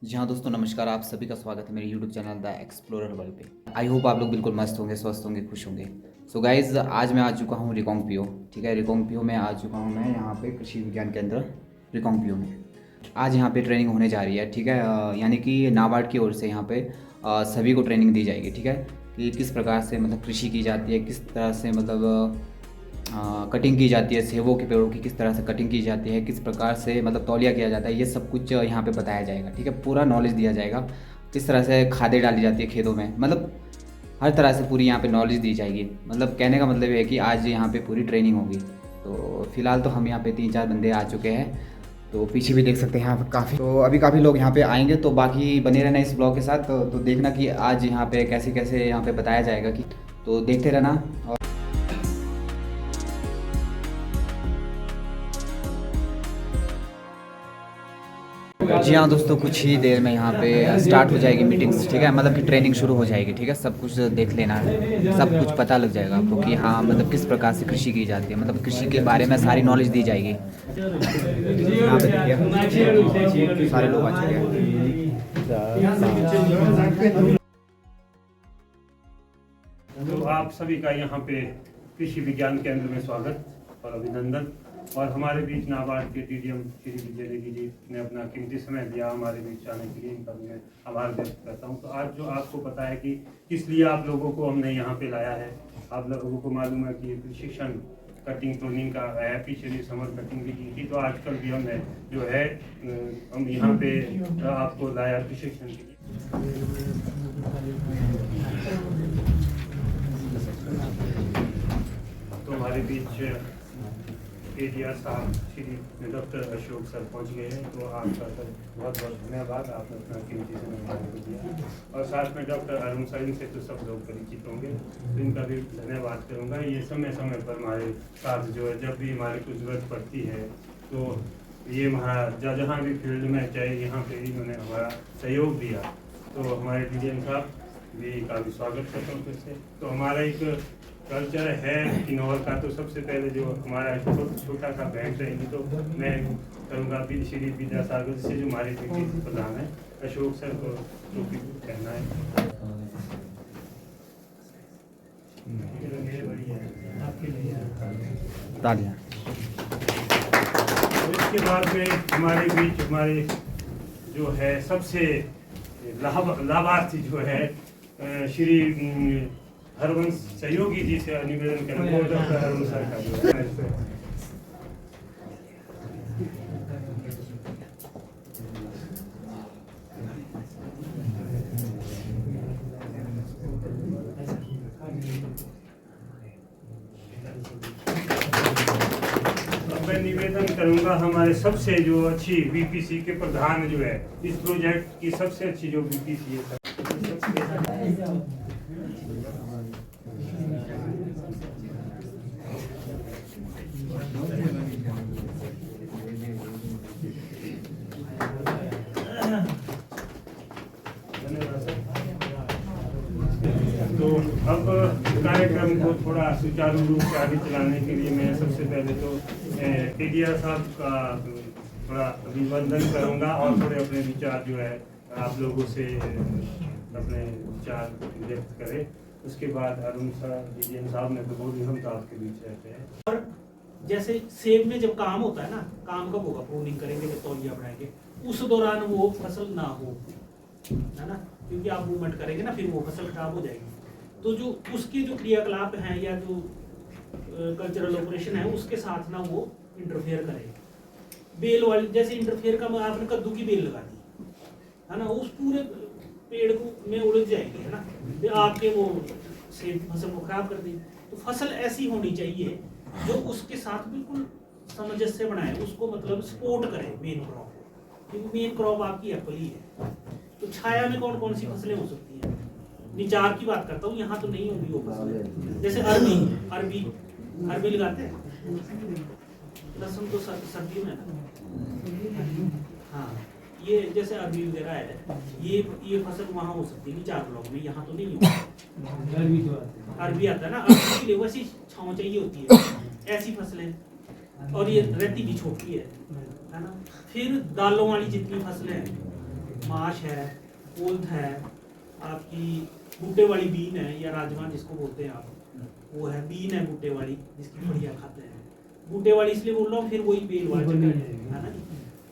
जी हाँ दोस्तों, नमस्कार। आप सभी का स्वागत है मेरे YouTube channel the explorer world पे। आई होप आप लोग बिल्कुल मस्त होंगे, स्वस्थ होंगे, खुश होंगे। सो गाइज, आज मैं आ चुका हूँ रिकांगपिओ। ठीक है, रिकांगपिओ में आ चुका हूँ मैं यहाँ पे कृषि विज्ञान केंद्र रिकांगपिओ में। आज यहाँ पे ट्रेनिंग होने जा रही है। ठीक है, यानी कि नाबार्ड की ओर से यहाँ पे सभी को ट्रेनिंग दी जाएगी। ठीक है, कि किस प्रकार से मतलब कृषि की जाती है, किस तरह से मतलब कटिंग की जाती है, सेबों के पेड़ों की किस तरह से कटिंग की जाती है, किस प्रकार से मतलब तौलिया किया जाता है, ये सब कुछ यहाँ पे बताया जाएगा। ठीक है, पूरा नॉलेज दिया जाएगा। किस तरह से खादें डाली जाती है खेतों में, मतलब हर तरह से पूरी यहाँ पे नॉलेज दी जाएगी। मतलब कहने का मतलब ये है कि आज यहाँ पे पूरी ट्रेनिंग होगी। तो फिलहाल तो हम यहाँ पे 3-4 बंदे आ चुके हैं। तो पीछे भी देख सकते हैं यहाँ पे काफ़ी लोग यहाँ पे आएंगे। तो बाकी बने रहना इस ब्लॉग के साथ। तो देखना कि आज यहाँ पे कैसे कैसे यहाँ पे बताया जाएगा कि, तो देखते रहना। जी हाँ दोस्तों, कुछ ही देर में यहाँ पे स्टार्ट हो जाएगी मीटिंग्स। ठीक है, मतलब कि ट्रेनिंग शुरू हो जाएगी। ठीक है, सब कुछ देख लेना है, सब कुछ पता लग जाएगा आपको कि हाँ मतलब किस प्रकार से कृषि की जाती है, मतलब कृषि के बारे में सारी नॉलेज दी जाएगी। यहाँ पे देखिए सारे लोग आ चुके हैं। तो आप सभी का यहाँ पे कृषि विज्ञान केंद्र में स्वागत और अभिनंदन। और हमारे बीच नाबार्ड के डीडीएम श्री विजय नेगी जी ने अपना कीमती समय दिया हमारे बीच आने के लिए, इनका मैं आभार व्यक्त करता हूँ। तो आज जो आपको पता है कि किस लिए आप लोगों को हमने यहाँ पे लाया है, आप लोगों को मालूम है कि प्रशिक्षण कटिंग प्रूनिंग का है, पीछे समर कटिंग भी की थी। तो आजकल भी हमने जो है हम यहाँ पे आपको लाया प्रशिक्षण के लिए। तो हमारे बीच केडीआर साहब श्री डॉक्टर अशोक सर पहुंच गए हैं। तो आपका सर बहुत बहुत धन्यवाद, आपने अपना कीमती समय हमारे को दिया। और साथ में डॉक्टर अरुण सर, इनसे तो सब लोग परिचित होंगे, तो इनका भी धन्यवाद करूंगा। ये समय समय पर हमारे साथ जो है, जब भी हमारे को जरूरत पड़ती है तो ये हमारा जहाँ भी फील्ड में चाहे यहाँ पे इन्होंने हमारा सहयोग दिया। तो हमारे डीडीएम साहब भी काफ़ी स्वागत करता हूँ फिर से। तो हमारा एक कल्चर है किन्नौर का, तो सबसे पहले जो हमारा छोटा सा भेंट रहेगी तो मैं करूँगा श्री विद्यासागर से, जो हमारे प्रधान है अशोक सर को जो भी कहना है। तालियां। इसके बाद में हमारे बीच हमारे जो है सबसे लाभार्थी जो है श्री हरवंश सहयोगी जी से निवेदन करेंगे। डॉक्टर हरवंश सर का जो है मैं निवेदन करूंगा, हमारे सबसे जो अच्छी बीपीसी के प्रधान जो है इस प्रोजेक्ट की सबसे अच्छी जो बीपीसी है तो अब कार्यक्रम को थोड़ा सुचारू रूप से आगे चलाने के लिए मैं सबसे पहले तो केडीआर साहब का थोड़ा अभिनंदन करूंगा और थोड़े अपने विचार जो है आप लोगों से अपने विचार व्यक्त करें। उसके बाद अरुण साहब डीडीएम साहब ने तो बोली, हम तो आपके बीच रहते हैं। और जैसे सेब में जब काम होता है ना, काम कब होगा, प्रूनिंग करेंगे जब तौलिया बनाएंगे, उस दौरान वो फसल ना हो, है ना, क्योंकि आप मूवमेंट करेंगे ना फिर वो फसल खराब हो जाएगी। तो जो उसके जो क्रियाकलाप हैं या जो कल्चरल ऑपरेशन है उसके साथ ना वो इंटरफेयर करे। बेल वाली जैसे इंटरफेयर का आपने कद्दू की बेल लगा दी है ना, उस पूरे पेड़ को में उलझ जाएगी, है ना, तो आपके वो सेब फसल को खराब कर देगी। तो फसल ऐसी होनी चाहिए जो उसके साथ बिल्कुल सामंजस्य बनाए, उसको मतलब सपोर्ट करे मेन क्रॉप, क्योंकि मेन क्रॉप आपकी एप्पल ही है। तो छाया में कौन कौन सी फसलें हो सकती हैं, निचार की बात करता हूँ, यहाँ तो नहीं होगी वो फसल। जैसे अरबी लगाते हैं, लहसुन तो सर्दियों में ना, हाँ, ये जैसे अरबी वगैरह है, ये फसल वहाँ हो सकती है निचार ब्लॉक में, यहाँ तो नहीं होगी। अरबी आता है ना, अरबी के लिए वैसी छाँव चाहिए होती है, ऐसी फसलें, और ये रहती भी छोटी है ना। फिर दालों वाली जितनी फसलें हैं माश है, कोल्थ है, आपकी बूटे वाली बीन है या राजमा जिसको बोलते हैं आप, वो है बीन है बूटे वाली जिसकी बढ़िया खाते हैं। बूटे वाली इसलिए बोल रहा हूँ, फिर वही बेल वाली है ना।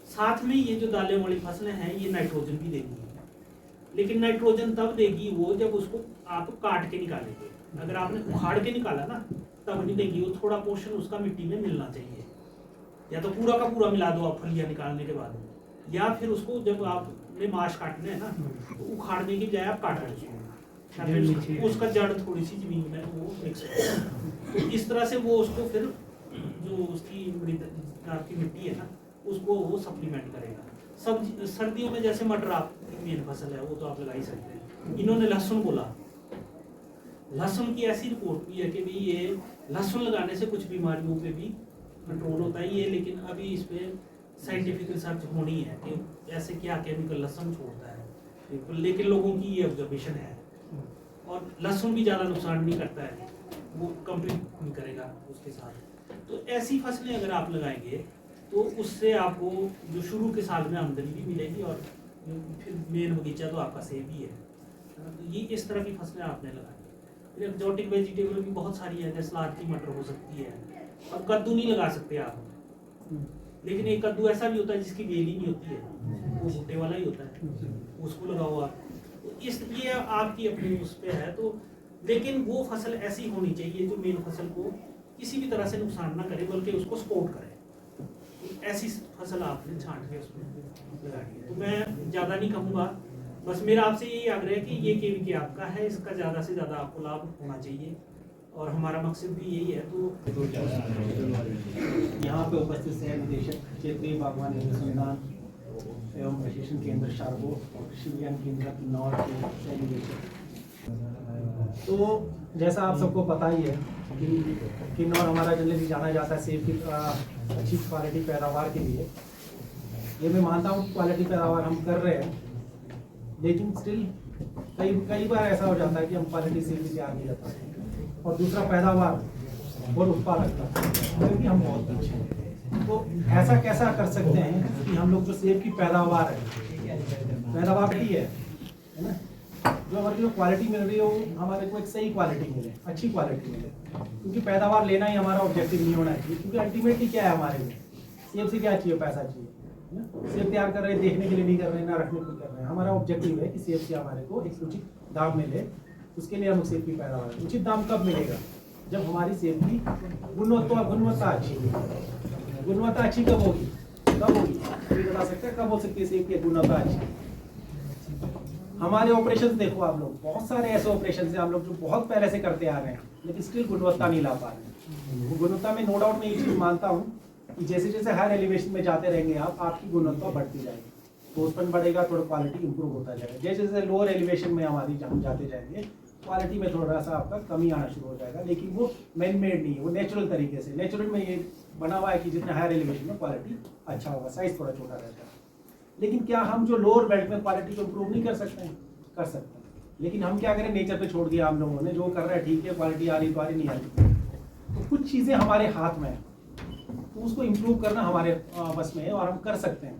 साथ में ये जो दालें वाली फसलें हैं ये नाइट्रोजन भी देगी, लेकिन नाइट्रोजन तब देगी वो जब उसको आप काट के निकालेंगे। अगर आपने उखाड़ के निकाला ना तब नहीं देगी, वो थोड़ा पोर्शन उसका मिट्टी में मिलना चाहिए। या तो पूरा का पूरा मिला दो आप फलियां निकालने के बाद, या फिर उसको जब आपने माश काटने हैं ना तो उखाड़ने की बजाय आप काट रहे उसको, फिर उसका जड़ थोड़ी सी जमीन में वो मिक्स हो, तो इस तरह से वो उसको फिर जो उसकी आपकी मिट्टी है ना उसको वो सप्लीमेंट करेगा। सब सर्दियों में जैसे मटर आपकी मेन फसल है वो तो आप लगा ही सकते हैं। इन्होंने लहसुन बोला, लहसुन की ऐसी रिपोर्ट भी है कि भाई ये लहसुन लगाने से कुछ बीमारियों पे भी कंट्रोल होता है ये, लेकिन अभी इस पे साइंटिफिक रिसर्च होनी है कि ऐसे क्या केमिकल लहसुन छोड़ता है, लेकिन लोगों की ये ऑब्जर्वेशन है। और लहसुन भी ज़्यादा नुकसान नहीं करता है, वो कम्पीट नहीं करेगा उसके साथ। तो ऐसी फसलें अगर आप लगाएंगे तो उससे आपको जो शुरू के साल में आमदनी भी मिलेगी और फिर मेन बगीचा तो आपका सेब ही है। तो ये इस तरह की फसलें आपने लगाई। फिर एक्जोटिक वेजिटेबल भी बहुत सारी है, जैसे सलाद की मटर हो सकती है। अब कद्दू नहीं लगा सकते आप, लेकिन एक कद्दू ऐसा भी होता है जिसकी बेल ही नहीं होती है, वो भुट्टे वाला ही होता है, उसको लगाओ आप। तो इस ये आपकी अपनी उस पर है। तो लेकिन वो फसल ऐसी होनी चाहिए जो मेन फसल को किसी भी तरह से नुकसान ना करे बल्कि उसको सपोर्ट करे। तो ऐसी फसल आपने छांट के उसमें लगानी है। तो मैं ज़्यादा नहीं कहूँगा, बस मेरा आपसे यही आग्रह है कि ये केवीके आपका है, इसका ज़्यादा से ज़्यादा आपको लाभ होना चाहिए और हमारा मकसद भी यही है। तो यहाँ पे उपस्थित सह निदेशक क्षेत्रीय बागवानी अनुसंधान एवं प्रशिक्षण केंद्र शारगो और कृषि विज्ञान केंद्र किन्नौर के सह निदेशक। तो जैसा आप सबको पता ही है कि किन्नौर हमारा जनरली जाना जाता है सेब की अच्छी क्वालिटी पैदावार के लिए। ये मैं मानता हूँ क्वालिटी पैदावार हम कर रहे हैं, लेकिन स्टिल कई बार ऐसा हो जाता है कि हम क्वालिटी सेब भी तैयार नहीं कर पाते और दूसरा पैदावार और उत्पादकता क्योंकि हम बहुत पीछे हैं। तो ऐसा कैसा कर सकते हैं कि हम लोग जो सेब की पैदावार ही है ना, जो हमारी जो क्वालिटी मिल रही है वो हमारे को एक सही क्वालिटी मिले, अच्छी क्वालिटी मिले। क्योंकि पैदावार लेना ही हमारा ऑब्जेक्टिव नहीं होना चाहिए, क्योंकि अल्टीमेटली क्या है हमारे को सेब से क्या चाहिए, पैसा चाहिए ना। सेब तैयार कर रहे हैं देखने के लिए नहीं कर रहे हैं, ना रखने के लिए कर रहे हैं। हमारा ऑब्जेक्टिव है कि सेब से हमारे को एक उचित दाम मिले, उसके लिए हम सेब की पैदावार। उचित दाम कब मिलेगा? जब हमारी सेब की गुणवत्ता अच्छी होगी। गुणवत्ता अच्छी कब होगी? कोई बता सकता है कब हो सकती है सेब की गुणवत्ता अच्छी? हमारे ऑपरेशंस देखो आप लोग, बहुत सारे ऐसे ऑपरेशन हैं हम लोग जो बहुत पहले से करते आ रहे हैं, लेकिन स्टिल गुणवत्ता नहीं ला पा रहे हैं। गुणवत्ता में नो डाउट मैं ये चीज़ मानता हूँ कि जैसे जैसे हायर एलिवेशन में जाते रहेंगे आप, आपकी गुणवत्ता बढ़ती जाएगी, ठोसपन बढ़ेगा, थोड़ा क्वालिटी इंप्रूव होता जाएगा। जैसे जैसे लोअर एलिवेशन में हमारी हम जाते जाएंगे, क्वालिटी में थोड़ा सा आपका कमी आना शुरू हो जाएगा। लेकिन वो मैन मेड नहीं है, वो नेचुरल तरीके से, नेचुरल में ये बना हुआ है कि जितने हायर एलिवेशन में क्वालिटी अच्छा होगा, साइज थोड़ा छोटा रहता है। लेकिन क्या हम जो लोअर बेल्ट में क्वालिटी को इम्प्रूव नहीं कर सकते हैं? कर सकते हैं। लेकिन हम क्या करें, नेचर पे छोड़ दिया हम लोगों ने, जो कर रहा है ठीक है, क्वालिटी आ रही तो आ रही, नहीं आ रही। तो कुछ चीज़ें हमारे हाथ में है, तो उसको इम्प्रूव करना हमारे बस में है और हम कर सकते हैं।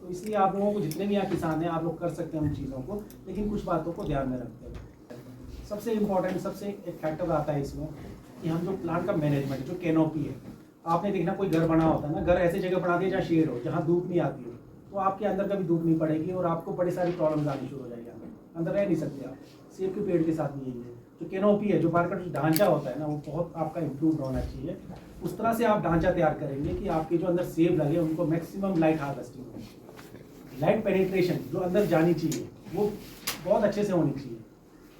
तो इसलिए आप लोगों को, जितने भी यहाँ किसान हैं, आप लोग कर सकते हैं उन चीज़ों को, लेकिन कुछ बातों को ध्यान में रखते हुए। सबसे इम्पोर्टेंट, सबसे एक फैक्टर आता है इसमें कि हम जो प्लांट का मैनेजमेंट, जो कैनोपी है, आपने देखना कोई घर बना होता है ना, घर ऐसी जगह बना दिया जहाँ शेड हो, जहाँ धूप नहीं आती हो, तो आपके अंदर कभी धूप नहीं पड़ेगी और आपको बड़ी सारी प्रॉब्लम्स आनी शुरू हो जाएगी। अंदर रह नहीं सकते आप। सेब के पेड़ के साथ भी यही है, जो कैनोपी है, जो बाहर का जो ढांचा होता है ना, वो बहुत आपका इम्प्रूव होना चाहिए। उस तरह से आप ढांचा तैयार करेंगे कि आपके जो अंदर सेब लगे उनको मैक्सिमम लाइट हार्वेस्टिंग हो, लाइट पेनिट्रेशन जो अंदर जानी चाहिए वो बहुत अच्छे से होनी चाहिए।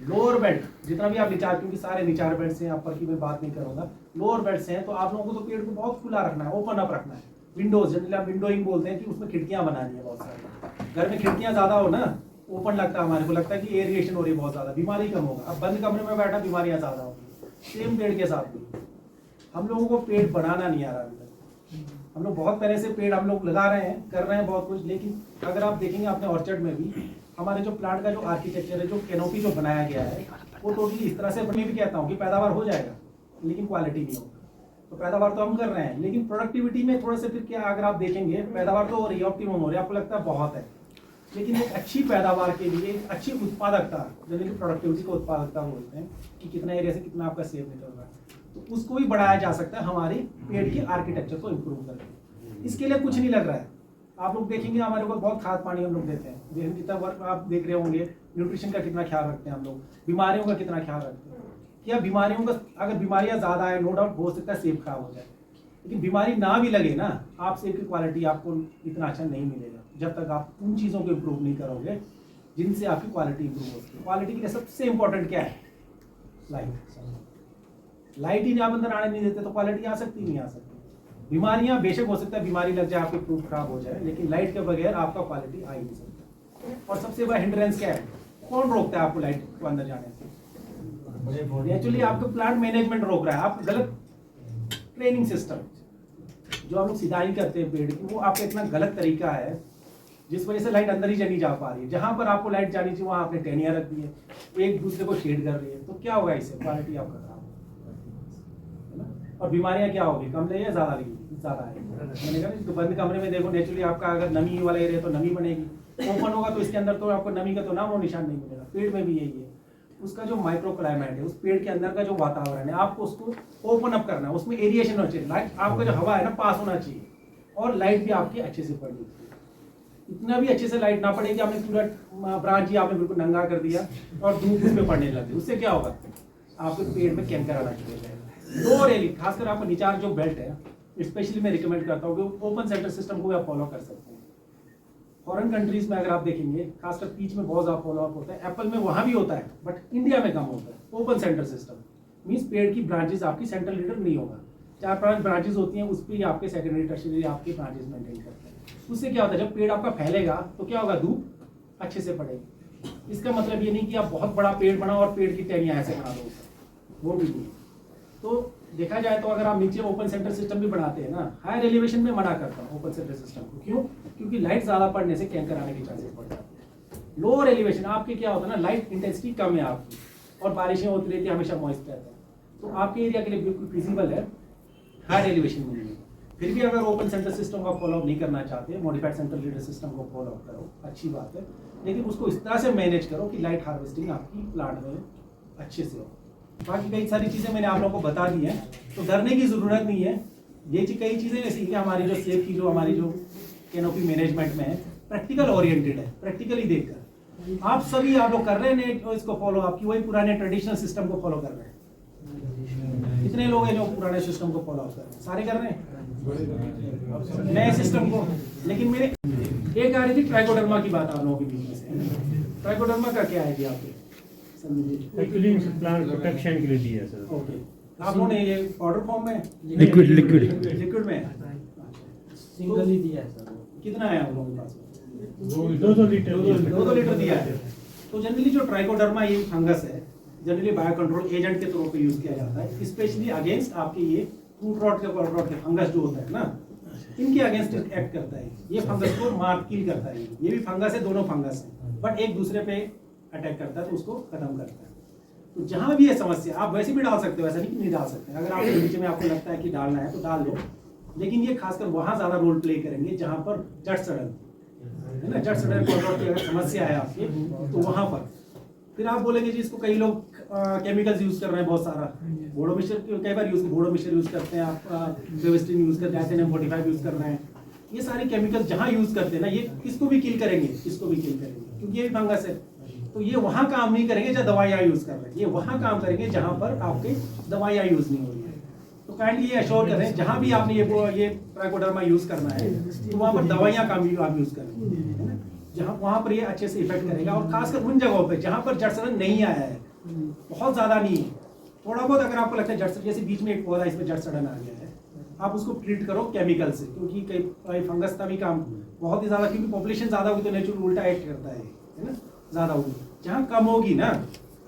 लोअर बेल्ट जितना भी आप निचार, क्योंकि सारे निचार बेल्ट से अपर की मैं बात नहीं करूँगा, लोअर बेल्ट से हैं, तो आप लोगों को तो पेड़ को बहुत खुला रखना है, ओपन अप रखना है। विंडोज जनरली आप विंडोइंग बोलते हैं कि उसमें खिड़कियाँ बनानी है बहुत सारी। घर में खिड़कियाँ ज़्यादा हो ना, ओपन लगता है, हमारे को लगता है कि एयरिएशन हो रही है बहुत ज़्यादा, बीमारी कम होगा। अब बंद कमरे में बैठा बीमारियाँ ज़्यादा होगी। सेम पेड़ के साथ भी हम लोगों को पेड़ बनाना नहीं आ रहा है। हम लोग बहुत पहले से पेड़ हम लोग लगा रहे हैं, कर रहे हैं बहुत कुछ, लेकिन अगर आप देखेंगे अपने ऑर्चर्ड में भी हमारे जो प्लांट का जो आर्किटेक्चर है, जो कैनोपी जो बनाया गया है, वो टोटली इस तरह से, मैं भी कहता हूँ कि पैदावार हो जाएगा लेकिन क्वालिटी नहीं होगा। तो पैदावार तो हम कर रहे हैं, लेकिन प्रोडक्टिविटी में थोड़ा से फिर क्या, अगर आप देखेंगे पैदावार तो हो रही है, ऑप्टिमम हो रही है, आपको लगता है बहुत है, लेकिन एक अच्छी पैदावार के लिए एक अच्छी उत्पादकता, जैसे कि प्रोडक्टिविटी को उत्पादकता बोलते हैं कि कितना एरिया से कितना आपका सेब निकल रहा है, तो उसको भी बढ़ाया जा सकता है हमारे पेड़ के आर्किटेक्चर को इम्प्रूव करके। इसके लिए कुछ नहीं लग रहा है। आप लोग देखेंगे हमारे ऊपर बहुत खाद पानी हम लोग देते हैं, देखिए कितना वर्क आप देख रहे होंगे, न्यूट्रिशन का कितना ख्याल रखते हैं हम लोग, बीमारियों का कितना ख्याल रखते हैं। क्या बीमारियों का, अगर बीमारियां ज़्यादा है नो डाउट हो सकता है सेब खराब हो जाए, लेकिन बीमारी ना भी लगे ना, आप सेब की क्वालिटी आपको इतना अच्छा नहीं मिलेगा जब तक आप उन चीज़ों को इम्प्रूव नहीं करोगे जिनसे आपकी क्वालिटी इम्प्रूव होती है। क्वालिटी के लिए सबसे इंपॉर्टेंट क्या है? लाइट। लाइट ही आप अंदर आने नहीं देते तो क्वालिटी आ सकती नहीं आ सकती। बीमारियां बेशक हो सकता है बीमारी लग जाए, आपकी फ्रूट खराब हो जाए, लेकिन लाइट के बगैर आपका क्वालिटी आ ही नहीं सकता। और सबसे बड़ा हिंड्रेंस क्या है? कौन रोकता है आपको लाइट को अंदर जाने से? एक्चुअली आपका प्लांट मैनेजमेंट रोक रहा है, आप गलत ट्रेनिंग सिस्टम, जो आप लोग सिधाई करते हैं पेड़ की, वो आपका इतना गलत तरीका है जिस वजह से लाइट अंदर ही नहीं जा पा रही है। जहां पर आपको लाइट जानी चाहिए वहां आपने टहनियां रख दी है, एक दूसरे को शेड कर रही है, तो क्या होगा इससे? क्वालिटी आपका खराब है ना। और बीमारियां क्या होगी? कम लेगी या ज्यादा लेगी? ज्यादा आएगी। मैंने कहा तो बंद कमरे में देखो, नेचुरली आपका अगर नमी वाला एरिया तो नमी बनेगी, ओपन होगा तो इसके अंदर तो आपको नमी का तो नाम और निशान नहीं मिलेगा। पेड़ में भी यही है, उसका जो माइक्रो क्लाइमेट है, उस पेड़ के अंदर का जो वातावरण है, आपको उसको ओपन अप करना है, उसमें एरिएशन होना चाहिए, लाइट आपका जो हवा है ना पास होना चाहिए, और लाइट भी आपकी अच्छे से पड़नी चाहिए। इतना भी अच्छे से लाइट ना पड़ेगी आपने पूरा ब्रांच ही आपने बिल्कुल नंगा कर दिया और धूप उसमें पड़ने लगी, उससे क्या होगा? आपके पेड़ में कैंकर आना शुरू हो जाएगा। लो रेली, खासकर आपका निचार जो बेल्ट है, स्पेशली मैं रिकमेंड करता हूँ कि ओपन सेंटर सिस्टम को आप फॉलो कर सकते हैं। फॉरेन कंट्रीज में अगर आप देखेंगे, खासकर पीच में बहुत ज़्यादा फॉलो अप होता है, एप्पल में वहाँ भी होता है, बट इंडिया में कम होता है। ओपन सेंटर सिस्टम मीन्स पेड़ की ब्रांचेस आपकी सेंट्रल लीडर नहीं होगा, 4-5 ब्रांचेस होती हैं, उस पर ही आपके सेकेंडरी टर्शियरी आपके ब्रांचेस मेंटेन करते हैं। उससे क्या होता है, जब पेड़ आपका फैलेगा तो क्या होगा? धूप अच्छे से पड़ेगी। इसका मतलब ये नहीं कि आप बहुत बड़ा पेड़ बनाओ और पेड़ की टहनियाँ ऐसे बना दो, वो भी नहीं। तो देखा जाए तो अगर आप नीचे ओपन सेंटर सिस्टम भी बनाते हैं ना, हायर एलिवेशन में मना करता हूँ ओपन सेंटर सिस्टम को। क्यों? क्योंकि लाइट ज़्यादा पड़ने से कैंकर आने के चांसेस बढ़ जाते हैं। लोअर एलिवेशन आपके क्या होता है ना, लाइट इंटेंसिटी कम है आपकी, और बारिशें होती रहती है, हमेशा मॉइस्ट रहता है, तो आपके एरिया के लिए बिल्कुल फिजिबल है हायर एलिवेशन में। फिर भी अगर ओपन सेंटर सिस्टम का फॉलो नहीं करना चाहते, मॉडिफाइड सेंट्रल लीडर सिस्टम को फॉलो करो, अच्छी बात है, लेकिन उसको इस तरह से मैनेज करो कि लाइट हार्वेस्टिंग आपकी प्लांट में अच्छे से हो। बाकी कई सारी चीज़ें मैंने आप लोगों को बता दी हैं, तो डरने की ज़रूरत नहीं है। ये कई चीज़ें ऐसी हैं हमारी जो सेफ की, जो हमारी जो कैनोपी मैनेजमेंट में है, प्रैक्टिकल ओरिएंटेड है, प्रैक्टिकली देखकर आप सभी आप लोग कर रहे हैं इसको फॉलो, आपकी वही पुराने ट्रेडिशनल सिस्टम को फॉलो कर रहे हैं। कितने लोग हैं जो पुराने सिस्टम को फॉलो कर रहे हैं? सारे कर रहे हैं नए सिस्टम को। लेकिन मेरे एक आ रही थी ट्राइकोडर्मा की बात आप लोगों के बीच में से। ट्राइकोडर्मा का क्या है जी आपके? एक्चुअली प्लांट प्रोटेक्शन के लिए दिया है सर। ओके, आप लोगों ने ये पाउडर फॉर्म में, लिक्विड में सिंगल ही दिया है सर। कितना है आप लोगों के पास? 2 लीटर दिया है। तो जनरली जो ट्राइकोडर्मा ये फंगस है, जनरली बायो कंट्रोल एजेंट के तौर पे यूज किया जाता है, स्पेशली अगेंस्ट आपके ये फ्रूट रॉट के फंगस जो होता है ना, इनके अगेंस्ट एक्ट करता है। ये फंगस को मार किल करता है। ये भी फंगस है, दोनों फंगस है, बट एक दूसरे पे अटैक करता है तो उसको खत्म करता है। तो जहां भी ये समस्या, आप वैसे भी डाल सकते हो, ऐसा नहीं कि नहीं डाल सकते। अगर आप नीचे में आपको लगता है कि डालना है तो डाल लो, लेकिन ये खासकर वहां ज्यादा रोल प्ले करेंगे जहां पर जड़ सड़न है ना, जड़ सड़न की अगर समस्या है आपकी, तो वहां पर फिर आप बोलेंगे जी इसको कई लोग केमिकल्स यूज कर रहे हैं बहुत सारा, बोडो मिक्सचर कई बार बोडो मिक्सचर यूज करते हैं, आप फेविस्टिन यूज करते हैं, M45 यूज कर रहे हैं। ये सारे केमिकल्स जहां यूज करते हैं ना, ये किसको भी किल करेंगे, इसको भी किल करेंगे, क्योंकि ये भी फंगस है। तो ये वहां काम नहीं करेंगे जहाँ दवाइयाँ यूज कर रहे हैं, ये वहां काम करेंगे जहां पर आपके दवाइयाँ यूज नहीं हो रही है। तो काइंडली ये अश्योर करें जहां भी आपने ये ट्राइकोडर्मा यूज करना है तो वहां पर दवाइयाँ काम आप यूज करें, जहां वहां पर ये अच्छे से इफेक्ट करेगा। और खासकर उन जगहों पे जहां पर जड़ सड़न नहीं आया है, बहुत ज्यादा नहीं है, थोड़ा बहुत अगर आपको लगता है जड़ सड़न, जैसे बीच में एक पौधा इसमें जड़ सड़न आ गया है, आप उसको ट्रीट करो केमिकल से, क्योंकि कई फंगस का भी काम बहुत ही ज्यादा, क्योंकि पॉपुलेशन ज्यादा होगी तो नेचुरल उल्टा एक्ट करता है ना, ज्यादा होगी। जहाँ कम होगी ना,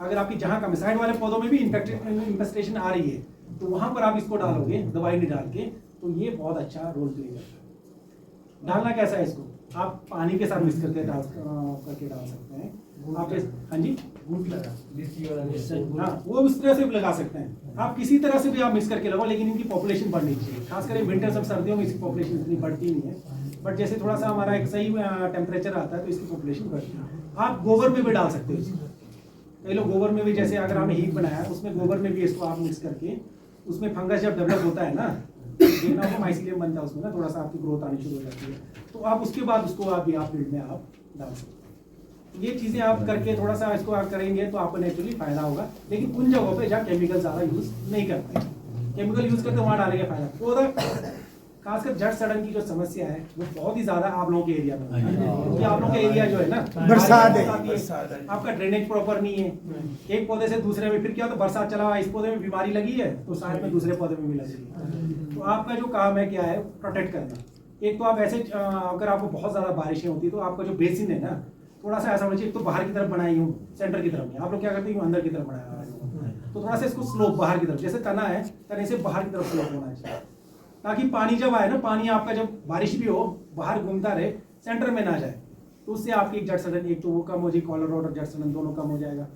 अगर आपकी जहाँ कम साइड वाले पौधों में भी इन्फेस्टेशन आ रही है, तो वहां पर आप इसको डालोगे दवाई नहीं डाल के, तो ये बहुत अच्छा रोल प्ले करता है। डालना कैसा है इसको, आप पानी के साथ मिक्स करके डाल सकते हैं आप। हाँ जी, हाँ, वो उस तरह से भी लगा सकते हैं आप, किसी तरह से भी आप मिक्स करके लगाओ, लेकिन इनकी पॉपुलेशन बढ़नी चाहिए। खासकर विंटर सब सर्दियों में इसकी पॉपुलेशन इतनी बढ़ती नहीं है, बट जैसे थोड़ा सा हमारा एक सही टेम्परेचर आता है तो इसकी पॉपुलेशन बढ़ती है। आप गोबर में भी डाल सकते हो इसको, कई लोग गोबर में भी, जैसे अगर हमने हीप बनाया उसमें गोबर में भी इसको आप मिक्स करके, उसमें फंगस जब डेवलप होता है ना, देखना होगा माइसीलियम बनता है उसमें ना, थोड़ा सा आपकी ग्रोथ आनी शुरू हो जाती है, तो आप उसके बाद उसको आप फील्ड में आप डाल सकते हो। ये चीज़ें आप करके थोड़ा सा इसको आप करेंगे तो आपको नेचुरली फायदा होगा। लेकिन उन जगहों पे जहाँ केमिकल ज़्यादा यूज़ नहीं करते, केमिकल यूज़ करते वहाँ डालेंगे फायदा। तो खासकर जड़ सड़न की जो समस्या है वो बहुत ही ज्यादा आप लोगों के एरिया में है, क्योंकि आप लोगों के एरिया जो है ना, बरसात है, आपका ड्रेनेज प्रॉपर नहीं है, एक पौधे से दूसरे में, फिर क्या होता है बरसात चला हुआ, इस पौधे में बीमारी लगी है तो शायद में दूसरे पौधे में भी लगी है। तो आपका जो काम है क्या है, प्रोटेक्ट करना। एक तो आप ऐसे अगर आपको बहुत ज्यादा बारिशें होती है तो आपका जो बेसिन है ना, थोड़ा सा ऐसा होना चाहिए, तो बाहर की तरफ बनाई हूँ, सेंटर की तरफ नहीं। आप लोग क्या करते हैं, अंदर की तरफ बनाया, तो थोड़ा सा इसको स्लोप बाहर की तरफ, जैसे तना है तने से बाहर की तरफ स्लोप होना चाहिए, ताकि पानी जब आए ना, पानी आपका जब बारिश भी हो बाहर घूमता रहे, सेंटर में ना जाए, तो उससे आपकी एक जड़ सड़न, एक तो वो कम हो जाएगी, कॉलर रोड और जड़ सड़न दोनों कम हो जाएगा।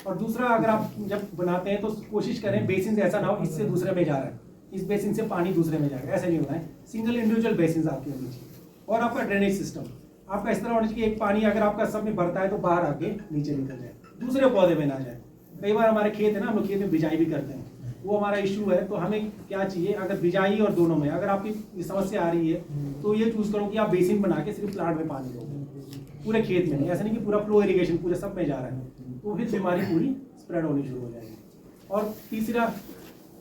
और दूसरा, अगर आप जब बनाते हैं तो कोशिश करें बेसिन से ऐसा ना हो इससे दूसरे में जा रहा है, इस बेसिन से पानी दूसरे में जाएगा, ऐसा नहीं होना है। सिंगल इंडिविजुअल बेसिन आपके होनी चाहिए। और आपका ड्रेनेज सिस्टम आपका इस तरह होना चाहिए कि एक पानी अगर आपका सब में भरता है तो बाहर आके नीचे निकल जाए, दूसरे पौधे में ना जाए। कई बार हमारे खेत है ना, हम लोग खेत में बिजाई भी करते हैं, वो हमारा इशू है। तो हमें क्या चाहिए, अगर बिजाई और दोनों में अगर आपकी ये समस्या आ रही है तो ये चूज करो कि आप बेसिन बना के सिर्फ प्लांट में पानी दो, पूरे खेत में नहीं, ऐसा नहीं कि पूरा फ्लो इरिगेशन पूरे सब में जा रहा है, तो फिर बीमारी पूरी स्प्रेड होनी शुरू हो जाएगी। और तीसरा,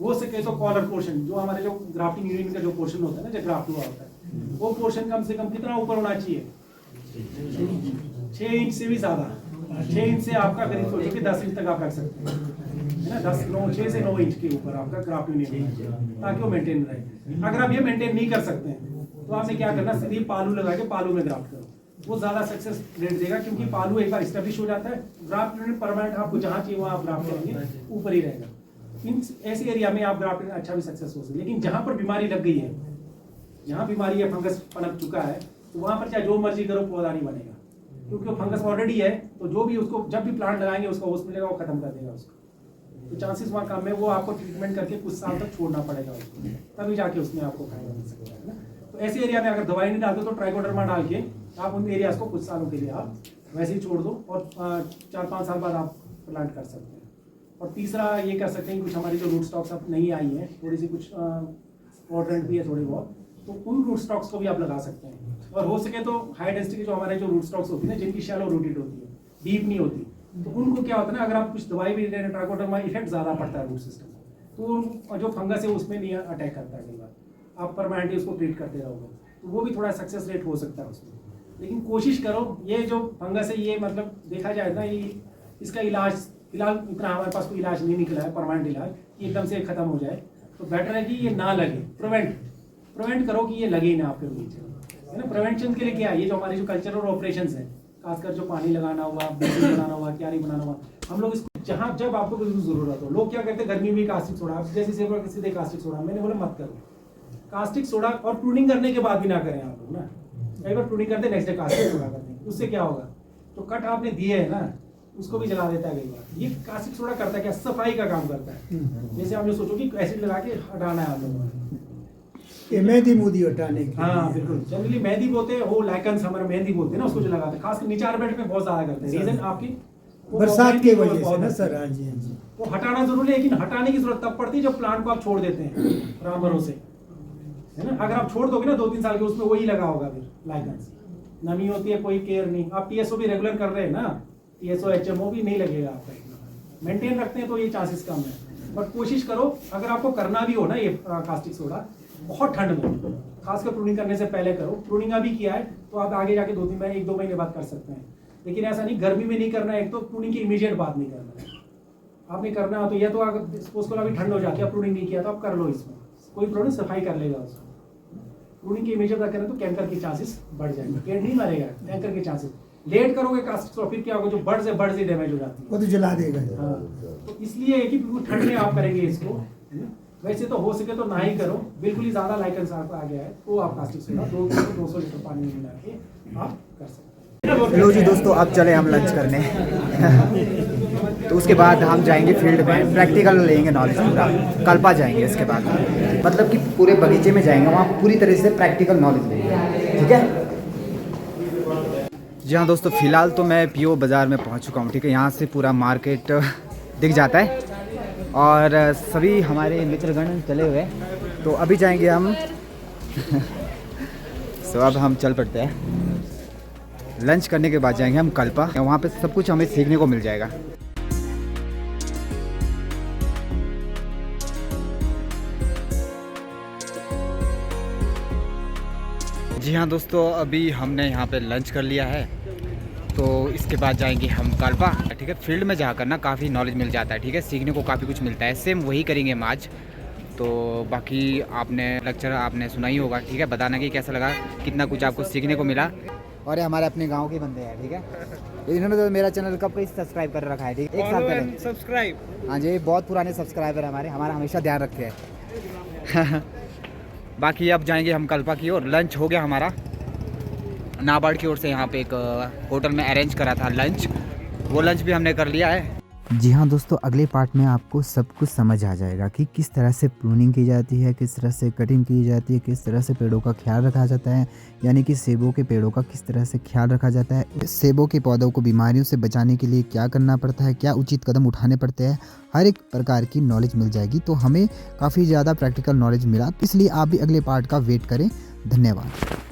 हो सके तो कॉलर पोर्शन, जो हमारे जो ग्राफ्टिंग यूनिट का जो पोर्शन होता है ना, जो ग्राफ्ट हुआ होता है, वो पोर्शन कम से कम कितना ऊपर होना चाहिए, 6 इंच से भी ज्यादा। 6 इंच से आपका करीब सोचो कि 10 इंच तक आप रख सकते हैं, है ना, 6 से 9 इंच के ऊपर आपका ग्राफ्ट यूनिट होना चाहिए, ताकि वो मेंटेन रहे। अगर आप ये मेंटेन नहीं कर सकते हैं तो आपने क्या करना, सीधे पालू लगा के पालू में ग्राफ्ट करो, वो ज्यादा सक्सेस रेट देगा, क्योंकि पालू एक बार स्टेब्लिश हो जाता है, ग्राफ्ट यूनिट परमानेंट आपको जहाँ चाहिए वहाँ आप ग्राफ्ट करेंगे, ऊपर ही रहेगा। इन ऐसे एरिया में आप ग्राफ्ट अच्छा भी सक्सेस हो सकते, लेकिन जहाँ पर बीमारी लग गई है, जहाँ बीमारी है, फंगस पनप चुका है, तो वहाँ पर चाहे जो मर्जी करो पौधा नहीं बनेगा, क्योंकि वो फंगस ऑलरेडी है। तो जो भी उसको जब भी प्लांट लगाएंगे उसको होस्ट मिलेगा, वो खत्म कर देगा उसको। तो चांसेस वहाँ कम है, वो आपको ट्रीटमेंट करके कुछ साल तक छोड़ना पड़ेगा उसको, तभी जाके उसमें आपको फायदा मिल सकता है ना। तो ऐसे एरिया में अगर दवाई नहीं डालते तो ट्राइकोडर्मा डाल के आप उन एरियाज को कुछ सालों के लिए आप वैसे ही छोड़ दो, और 4-5 साल बाद आप प्लांट कर सकते हैं। और तीसरा ये कर सकते हैं, कुछ हमारी जो रूट स्टॉक्स अब नहीं आई हैं, थोड़ी सी कुछ स्पॉट भी है थोड़ी बहुत, तो उन रूट स्टॉक्स को भी आप लगा सकते हैं। और हो सके तो हाई डेंसिटी जो हमारे जो रूट स्टॉक्स होती है ना, जिनकी शैलो रूटेड होती है, डीप नहीं होती, तो उनको क्या होता है ना, अगर आप कुछ दवाई भी दे रहे हैं, ट्राइकोडर्मा इफेक्ट ज्यादा पड़ता है रूट सिस्टम को, तो जो फंगस है उसमें नहीं अटैक करता है। कई बार आप परमानेंटली उसको ट्रीट करते रहोगे तो वो भी थोड़ा सक्सेस रेट हो सकता है उसमें। लेकिन कोशिश करो, ये जो फंगस है ये मतलब देखा जाए ना, ये इसका इलाज फिलहाल इतना हमारे पास कोई इलाज नहीं निकला है, परमानेंट इलाज कि एकदम से खत्म हो जाए। तो बेटर है कि ये ना लगे, प्रिवेंट करो कि ये लगे ही ना आपके नीचे, है ना। प्रिवेंशन के लिए क्या है, ये जो हमारे जो कल्चरल ऑपरेशंस है, खासकर जो पानी लगाना हुआ, बेसिन बनाना हुआ, क्यारी बनाना हुआ, हम लोग इसको जहाँ जब आपको बिल्कुल जरूरत हो, लोग क्या करते हैं गर्मी में कास्टिक सोडा, जैसे सीधे कास्टिक सोडा, मैंने बोला मत करो कास्टिक सोडा। और प्रूनिंग करने के बाद भी ना करें आप लोग ना, कई बार प्रूनिंग करते नेक्स्ट डे कास्टिक सोडा करते हैं, उससे क्या होगा, तो कट आपने दिए है ना उसको भी जला देता है कई बार। ये कास्टिक सोडा करता है क्या, सफाई का काम करता है। जैसे हम जो सोचो कि एसिड लगा के हटाना है आप लोगों को, ये मेहंदी मूदी हटाने की। हाँ बिल्कुल, जनरली मेहंदी बोलते हैं, वो लाइकन्स हमारा मेहंदी बोलते हैं ना, उसको जो लगाते हैं, खासकर निचार बेल्ट में बहुत ज्यादा करते हैं। रीजन आपकी बरसात की वजह से ना सर। हाँ जी, हाँ जी। वो हटाना जरूरी है, लेकिन हटाने की जरूरत तब पड़ती है जब प्लांट को आप छोड़ देते हैं राम भरोसे, है ना। अगर आप छोड़ दोगे ना 2-3 साल के, उसमें वही लगा होगा फिर लाइकन्स, नमी होती है, कोई केयर नहीं। आप टीएसओ भी रेगुलर कर रहे हैं ना, टीएसओ एचएमओ भी नहीं लगेगा आपका, मेंटेन रखते हैं तो ये चांसेस कम है। बट कोशिश करो, अगर आपको करना भी हो ना ये कास्टिक सोडा, बहुत ठंड में, खासकर प्रूनिंग करने से पहले करो। प्रूनिंग अभी किया है तो आप आगे जाके 2-3 महीने 1-2 महीने बाद कर सकते हैं, लेकिन ऐसा नहीं गर्मी में नहीं करना है। एक तो प्रूनिंग की इमीडिएट बात नहीं करना है, आपने करना हो तो या तो अगर सपोज करो अभी ठंड हो जाती है, प्रूनिंग नहीं किया तो आप कर लो, इसमें कोई प्रॉब्लम, सफाई कर लेगा उसको। प्रूनिंग की इमीडिएट बात करें तो कैंकर के चांसेस बढ़ जाएंगे, पेड़ नहीं मरेगा, कैंकर के चांसेस। लेट करोगे कास्टिक सोडा, फिर क्या होगा, जो बर्ड से डैमेज हो जाती है, वो तो जला देगा। हाँ, तो इसलिए है कि बिल्कुल ठंड में आप करेंगे इसको, है ना। वैसे तो हो सके तो ना ही करो, बिल्कुल ही ज्यादा लाइकन्स आपको आ गया है तो आप कास्टिक सोडा 200 लीटर पानी में मिला के आप कर सकते हैं। लो जी दोस्तों, अब चले हम लंच करने तो उसके बाद हम जाएंगे फील्ड में, प्रैक्टिकल लेंगे नॉलेज पूरा, कल्पा जाएंगे इसके बाद, मतलब कि पूरे बगीचे में जाएंगे, वहाँ पूरी तरह से प्रैक्टिकल नॉलेज लेंगे, ठीक है। जी हाँ दोस्तों, फ़िलहाल तो मैं पीओ बाज़ार में पहुंच चुका हूं। ठीक है, यहाँ से पूरा मार्केट दिख जाता है और सभी हमारे मित्रगण चले हुए हैं। तो अभी जाएंगे हम सो अब हम चल पड़ते हैं। लंच करने के बाद जाएंगे हम कल्पा, वहाँ पे सब कुछ हमें सीखने को मिल जाएगा। जी हाँ दोस्तों, अभी हमने यहाँ पे लंच कर लिया है, तो इसके बाद जाएंगे हम कल्पा। ठीक है, फील्ड में जाकर ना काफ़ी नॉलेज मिल जाता है। ठीक है, सीखने को काफ़ी कुछ मिलता है। सेम वही करेंगे हम आज। तो बाकी आपने लेक्चर आपने सुना ही होगा। ठीक है, बताना कि कैसा लगा, कितना कुछ आपको सीखने को मिला। और ये हमारे अपने गांव के बंदे हैं। ठीक है, इन्होंने तो मेरा चैनल कब से सब्सक्राइब कर रखा है। ठीक है, 1 साल पहले सब्सक्राइब। हाँ जी, बहुत पुराने सब्सक्राइबर हमारे हमेशा ध्यान रखते हैं। बाकी अब जाएंगे हम कल्पा की ओर। लंच हो गया हमारा, नाबार्ड की ओर से यहाँ पे एक होटल में अरेंज करा था लंच, वो लंच भी हमने कर लिया है। जी हाँ दोस्तों, अगले पार्ट में आपको सब कुछ समझ आ जाएगा कि किस तरह से प्रूनिंग की जाती है, किस तरह से कटिंग की जाती है, किस तरह से पेड़ों का ख्याल रखा जाता है, यानी कि सेबों के पेड़ों का किस तरह से ख्याल रखा जाता है, सेबों के पौधों को बीमारियों से बचाने के लिए क्या करना पड़ता है, क्या उचित कदम उठाने पड़ते हैं, हर एक प्रकार की नॉलेज मिल जाएगी। तो हमें काफ़ी ज़्यादा प्रैक्टिकल नॉलेज मिला, इसलिए आप भी अगले पार्ट का वेट करें। धन्यवाद।